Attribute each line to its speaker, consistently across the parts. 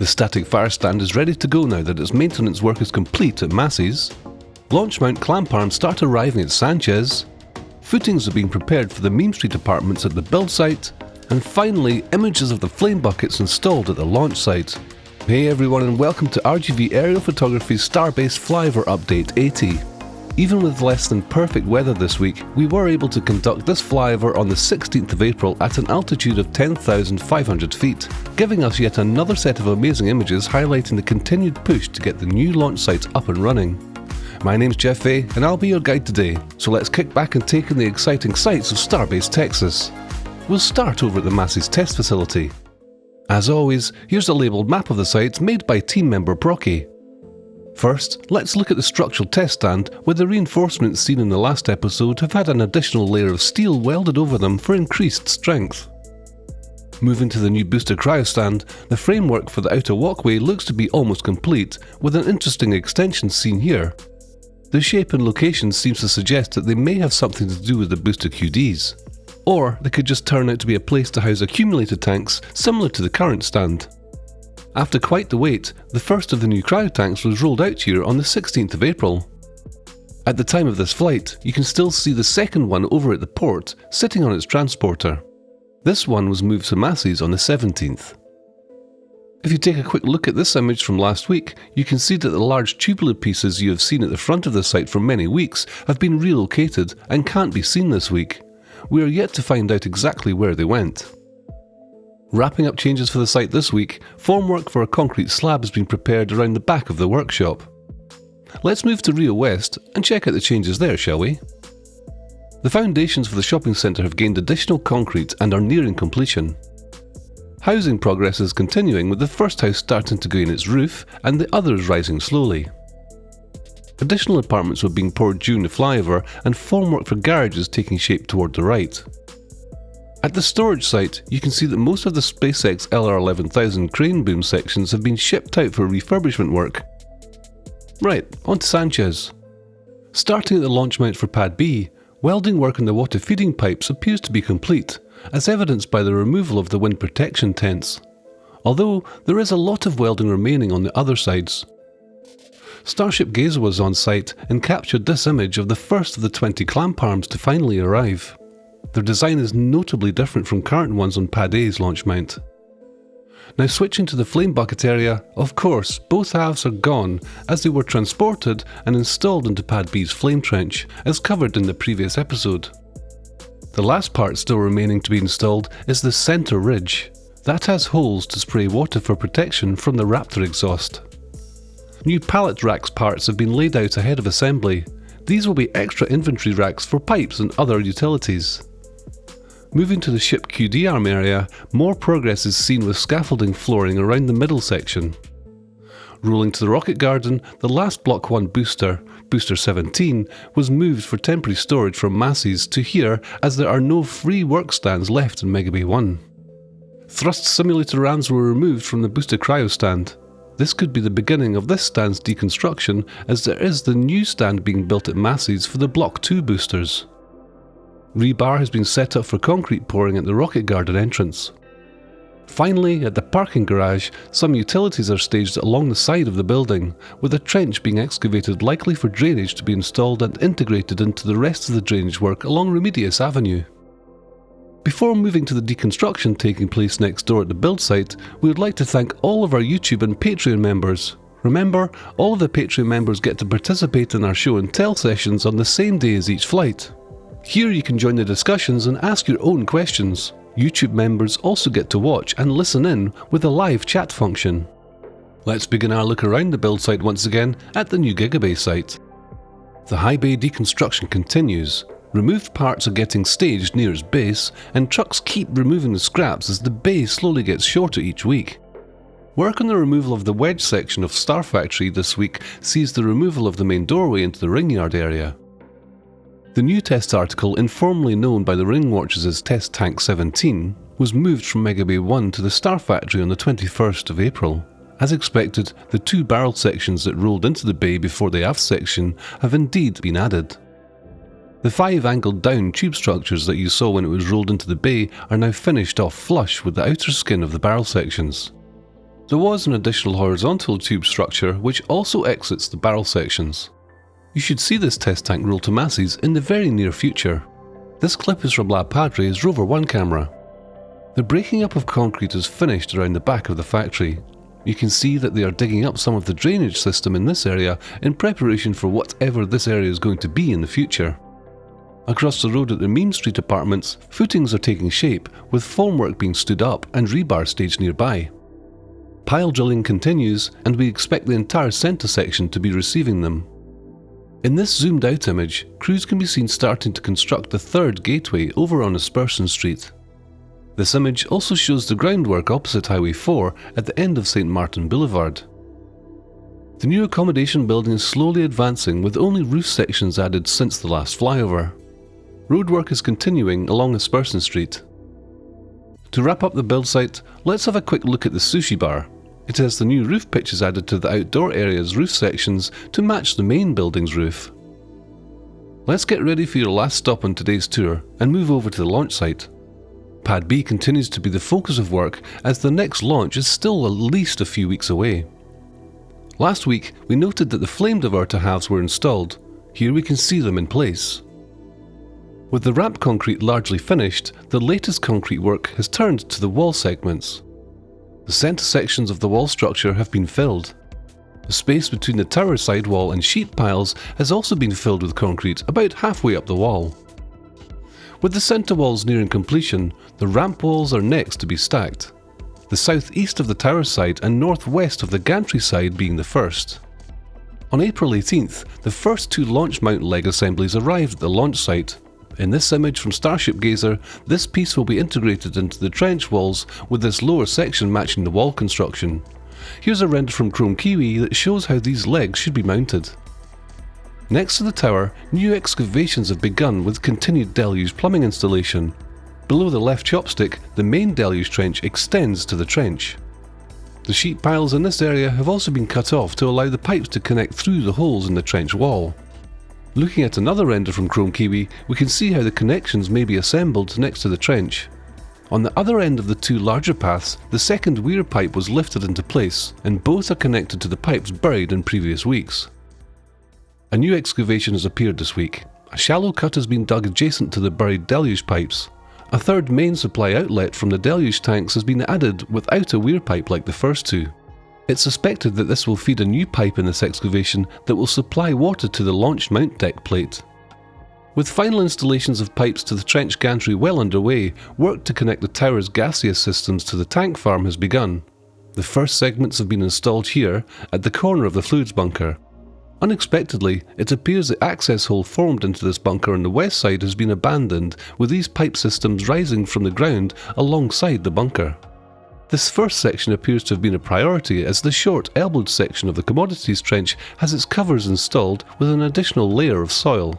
Speaker 1: The static fire stand is ready to go now that its maintenance work is complete at Massey's. Launch mount clamp arms start arriving at Sanchez. Footings are being prepared for the Mean Street apartments at the build site. And finally, images of the flame buckets installed at the launch site. Hey everyone, and welcome to RGV Aerial Photography's Starbase Flyover Update 80. Even with less than perfect weather this week, we were able to conduct this flyover on the 16th of April at an altitude of 10,500 feet, giving us yet another set of amazing images highlighting the continued push to get the new launch sites up and running. My name's Jeff A, and I'll be your guide today, so let's kick back and take in the exciting sights of Starbase, Texas. We'll start over at the Massey's test facility. As always, here's a labelled map of the site made by team member Proky. First, let's look at the structural test stand, where the reinforcements seen in the last episode have had an additional layer of steel welded over them for increased strength. Moving to the new booster cryo stand, the framework for the outer walkway looks to be almost complete, with an interesting extension seen here. The shape and location seems to suggest that they may have something to do with the booster QDs. Or they could just turn out to be a place to house accumulator tanks similar to the current stand. After quite the wait, the first of the new cryo tanks was rolled out here on the 16th of April. At the time of this flight, you can still see the second one over at the port, sitting on its transporter. This one was moved to Massey's on the 17th. If you take a quick look at this image from last week, you can see that the large tubular pieces you have seen at the front of the site for many weeks have been relocated and can't be seen this week. We are yet to find out exactly where they went. Wrapping up changes for the site this week, formwork for a concrete slab has been prepared around the back of the workshop. Let's move to Rio West and check out the changes there, shall we? The foundations for the shopping centre have gained additional concrete and are nearing completion. Housing progress is continuing, with the first house starting to gain its roof and the others rising slowly. Additional apartments were being poured during the flyover, and formwork for garages taking shape toward the right. At the storage site, you can see that most of the SpaceX LR11000 crane boom sections have been shipped out for refurbishment work. Right, on to Sanchez. Starting at the launch mount for Pad B, welding work on the water feeding pipes appears to be complete, as evidenced by the removal of the wind protection tents. Although there is a lot of welding remaining on the other sides. Starship Gazer was on site and captured this image of the first of the 20 clamp arms to finally arrive. Their design is notably different from current ones on Pad A's launch mount. Now switching to the flame bucket area, of course both halves are gone as they were transported and installed into Pad B's flame trench, as covered in the previous episode. The last part still remaining to be installed is the centre ridge. That has holes to spray water for protection from the Raptor exhaust. New pallet racks parts have been laid out ahead of assembly. These will be extra inventory racks for pipes and other utilities. Moving to the ship QD arm area, more progress is seen with scaffolding flooring around the middle section. Rolling to the rocket garden, the last Block 1 booster, Booster 17, was moved for temporary storage from Massey's to here, as there are no free work stands left in Megabay 1. Thrust simulator rams were removed from the booster cryo stand. This could be the beginning of this stand's deconstruction, as there is the new stand being built at Massey's for the Block 2 boosters. Rebar has been set up for concrete pouring at the rocket garden entrance. Finally, at the parking garage, some utilities are staged along the side of the building, with a trench being excavated likely for drainage to be installed and integrated into the rest of the drainage work along Remedius Avenue. Before moving to the deconstruction taking place next door at the build site, we would like to thank all of our YouTube and Patreon members. Remember, all of the Patreon members get to participate in our show and tell sessions on the same day as each flight. Here you can join the discussions and ask your own questions. YouTube members also get to watch and listen in with a live chat function. Let's begin our look around the build site once again at the new Gigabay site. The high bay deconstruction continues. Removed parts are getting staged near its base, and trucks keep removing the scraps as the bay slowly gets shorter each week. Work on the removal of the wedge section of Star Factory this week sees the removal of the main doorway into the ring yard area. The new test article, informally known by the ring watchers as Test Tank 17, was moved from Megabay 1 to the Star Factory on the 21st of April. As expected, the two barrel sections that rolled into the bay before the aft section have indeed been added. The 5 angled down tube structures that you saw when it was rolled into the bay are now finished off flush with the outer skin of the barrel sections. There was an additional horizontal tube structure which also exits the barrel sections. You should see this test tank roll to Massey's in the very near future. This clip is from La Padre's Rover 1 camera. The breaking up of concrete is finished around the back of the factory. You can see that they are digging up some of the drainage system in this area in preparation for whatever this area is going to be in the future. Across the road at the Main Street apartments, footings are taking shape, with formwork being stood up and rebar staged nearby. Pile drilling continues, and we expect the entire centre section to be receiving them. In this zoomed out image, crews can be seen starting to construct the third gateway over on Asperson Street. This image also shows the groundwork opposite Highway 4 at the end of St Martin Boulevard. The new accommodation building is slowly advancing, with only roof sections added since the last flyover. Roadwork is continuing along Asperson Street. To wrap up the build site, let's have a quick look at the sushi bar. It has the new roof pitches added to the outdoor area's roof sections to match the main building's roof. Let's get ready for your last stop on today's tour and move over to the launch site. Pad B continues to be the focus of work, as the next launch is still at least a few weeks away. Last week we noted that the flame diverter halves were installed. Here we can see them in place. With the ramp concrete largely finished, the latest concrete work has turned to the wall segments. The centre sections of the wall structure have been filled. The space between the tower sidewall and sheet piles has also been filled with concrete about halfway up the wall. With the centre walls nearing completion, the ramp walls are next to be stacked. The southeast of the tower side and northwest of the gantry side being the first. On April 18th, the first two launch mount leg assemblies arrived at the launch site. In this image from Starship Gazer, this piece will be integrated into the trench walls, with this lower section matching the wall construction. Here's a render from Chrome Kiwi that shows how these legs should be mounted. Next to the tower, new excavations have begun with continued deluge plumbing installation. Below the left chopstick, the main deluge trench extends to the trench. The sheet piles in this area have also been cut off to allow the pipes to connect through the holes in the trench wall. Looking at another render from Chrome Kiwi, we can see how the connections may be assembled next to the trench. On the other end of the two larger paths, the second weir pipe was lifted into place, and both are connected to the pipes buried in previous weeks. A new excavation has appeared this week. A shallow cut has been dug adjacent to the buried deluge pipes. A third main supply outlet from the deluge tanks has been added without a weir pipe like the first two. It's suspected that this will feed a new pipe in this excavation that will supply water to the launch mount deck plate. With final installations of pipes to the trench gantry well underway, work to connect the tower's gaseous systems to the tank farm has begun. The first segments have been installed here, at the corner of the fluids bunker. Unexpectedly, it appears the access hole formed into this bunker on the west side has been abandoned, with these pipe systems rising from the ground alongside the bunker. This first section appears to have been a priority, as the short, elbowed section of the commodities trench has its covers installed with an additional layer of soil.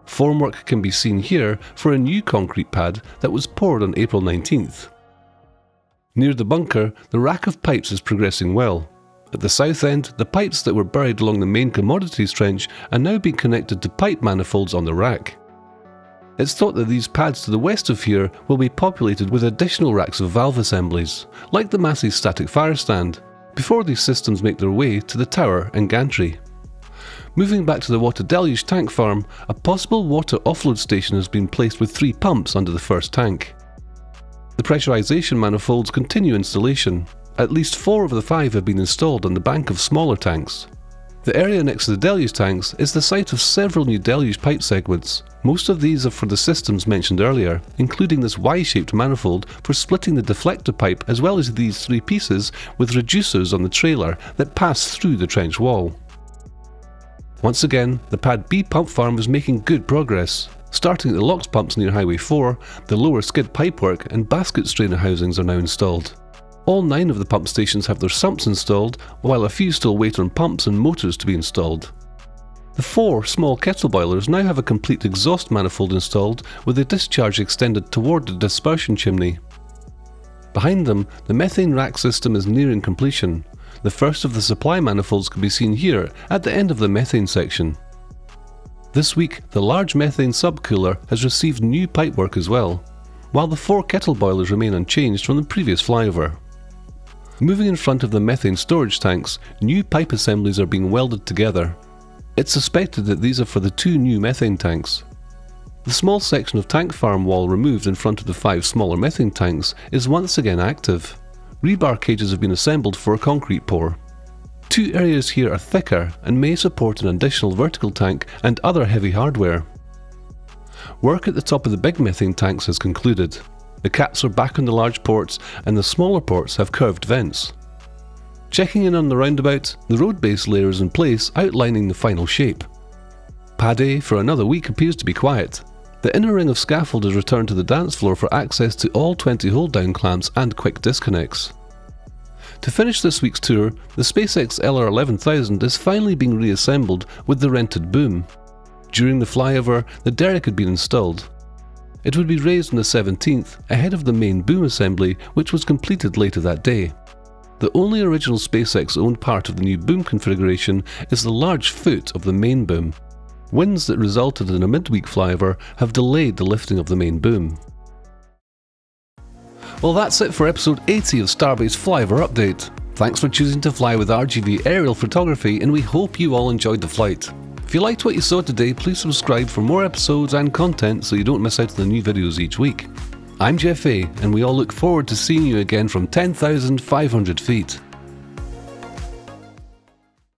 Speaker 1: Formwork can be seen here for a new concrete pad that was poured on April 19th. Near the bunker, the rack of pipes is progressing well. At the south end, the pipes that were buried along the main commodities trench are now being connected to pipe manifolds on the rack. It's thought that these pads to the west of here will be populated with additional racks of valve assemblies, like the Massey static fire stand, before these systems make their way to the tower and gantry. Moving back to the water deluge tank farm, a possible water offload station has been placed with 3 pumps under the first tank. The pressurization manifolds continue installation. At least 4 of the 5 have been installed on the bank of smaller tanks. The area next to the deluge tanks is the site of several new deluge pipe segments. Most of these are for the systems mentioned earlier, including this Y-shaped manifold for splitting the deflector pipe, as well as these 3 pieces with reducers on the trailer that pass through the trench wall. Once again, the Pad B pump farm is making good progress. Starting at the LOX pumps near Highway 4, the lower skid pipework and basket strainer housings are now installed. All 9 of the pump stations have their sumps installed, while a few still wait on pumps and motors to be installed. The 4 small kettle boilers now have a complete exhaust manifold installed, with the discharge extended toward the dispersion chimney. Behind them, the methane rack system is nearing completion. The first of the supply manifolds can be seen here at the end of the methane section. This week, the large methane subcooler has received new pipework as well, while the 4 kettle boilers remain unchanged from the previous flyover. Moving in front of the methane storage tanks, new pipe assemblies are being welded together. It's suspected that these are for the 2 new methane tanks. The small section of tank farm wall removed in front of the 5 smaller methane tanks is once again active. Rebar cages have been assembled for a concrete pour. 2 areas here are thicker and may support an additional vertical tank and other heavy hardware. Work at the top of the big methane tanks has concluded. The caps are back on the large ports and the smaller ports have curved vents. Checking in on the roundabout, the road base layer is in place, outlining the final shape. Pad A for another week appears to be quiet. The inner ring of scaffold is returned to the dance floor for access to all 20 hold-down clamps and quick disconnects. To finish this week's tour, the SpaceX LR11000 is finally being reassembled with the rented boom. During the flyover, the derrick had been installed. It would be raised on the 17th, ahead of the main boom assembly, which was completed later that day. The only original SpaceX-owned part of the new boom configuration is the large foot of the main boom. Winds that resulted in a midweek flyover have delayed the lifting of the main boom. Well, that's it for episode 80 of Starbase Flyover Update. Thanks for choosing to fly with RGV aerial photography, and we hope you all enjoyed the flight. If you liked what you saw today, please subscribe for more episodes and content so you don't miss out on the new videos each week. I'm Jeff A, and we all look forward to seeing you again from 10,500 feet.